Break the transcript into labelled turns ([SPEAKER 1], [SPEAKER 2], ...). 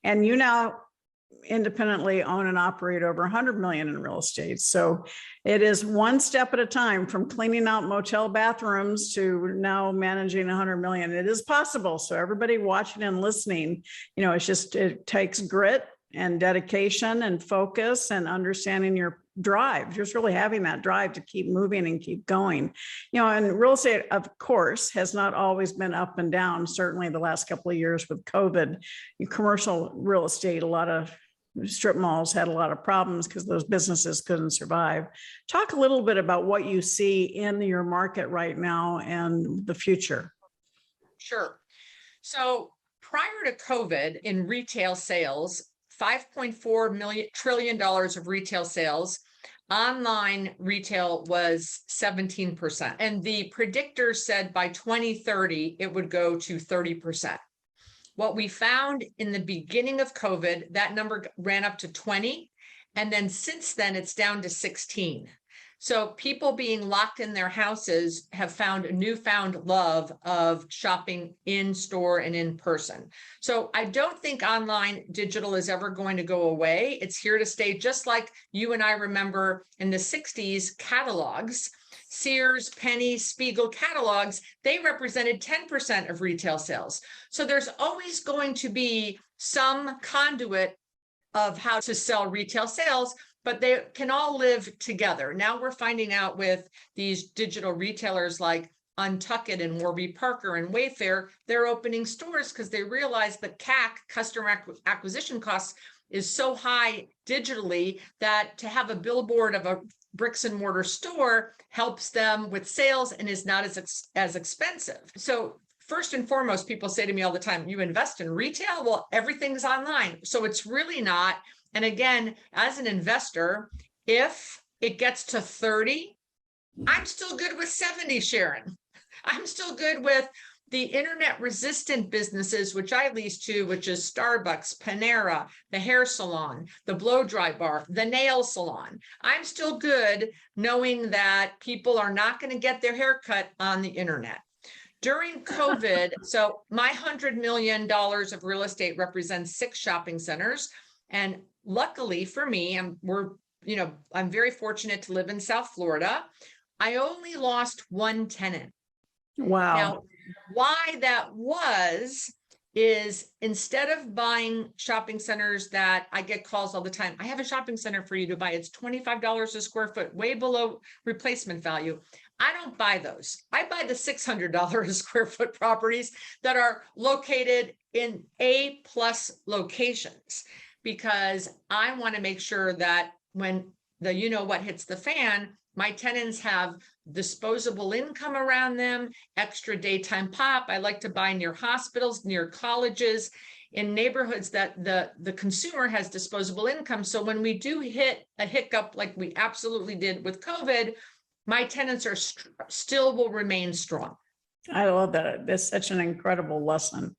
[SPEAKER 1] And you now independently own and operate over 100 million in real estate. So it is one step at a time, from cleaning out motel bathrooms to now managing 100 million. It is possible. So everybody watching and listening, it takes grit and dedication and focus and understanding your drive, just really having that drive to keep moving and keep going. And real estate, of course, has not always been up and down. Certainly the last couple of years with COVID, commercial real estate, a lot of strip malls had a lot of problems because those businesses couldn't survive. Talk a little bit about what you see in your market right now and the future.
[SPEAKER 2] Sure. So prior to COVID, in retail sales, $5.4 trillion of retail sales. Online retail was 17%. And the predictor said by 2030, it would go to 30%. What we found in the beginning of COVID, that number ran up to 20. And then since then, it's down to 16. So people being locked in their houses have found a newfound love of shopping in store and in person. So I don't think online digital is ever going to go away. It's here to stay, just like you and I remember in the 60s catalogs, Sears, Penny, Spiegel catalogs, they represented 10% of retail sales. So there's always going to be some conduit of how to sell retail sales, but they can all live together. Now we're finding out with these digital retailers like Untuckit and Warby Parker and Wayfair, they're opening stores because they realize the CAC, customer acquisition costs, is so high digitally that to have a billboard of a bricks and mortar store helps them with sales and is not as expensive. So first and foremost, people say to me all the time, you invest in retail? Well, everything's online. So it's really not. And again, as an investor, if it gets to 30, I'm still good with 70, Sharon. I'm still good with the internet resistant businesses, which I lease to, which is Starbucks, Panera, the hair salon, the blow dry bar, the nail salon. I'm still good knowing that people are not going to get their hair cut on the internet. During COVID, so my $100 million of real estate represents 6 shopping centers. And luckily for me, I'm very fortunate to live in South Florida. I only lost 1 tenant.
[SPEAKER 1] Wow.
[SPEAKER 2] Now, why that is instead of buying shopping centers that I get calls all the time, I have a shopping center for you to buy. It's $25 a square foot, way below replacement value. I don't buy those. I buy the $600 a square foot properties that are located in A+ locations, because I want to make sure that when the what hits the fan, my tenants have disposable income around them, extra daytime pop. I like to buy near hospitals, near colleges, in neighborhoods that the consumer has disposable income. So when we do hit a hiccup like we absolutely did with COVID, my tenants are still will remain strong.
[SPEAKER 1] I love that. That's such an incredible lesson.